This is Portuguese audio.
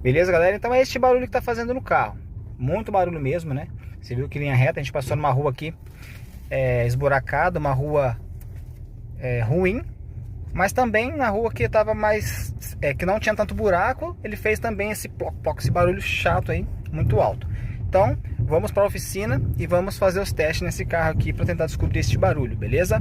Beleza, galera? Então é este barulho que tá fazendo no carro. Muito barulho mesmo, né? Você viu que linha reta, a gente passou numa rua aqui esburacada, uma rua ruim. Mas também na rua que tava mais... que não tinha tanto buraco, ele fez também esse ploc-ploc, esse barulho chato aí, muito alto. Então, vamos para a oficina e vamos fazer os testes nesse carro aqui para tentar descobrir este barulho, beleza?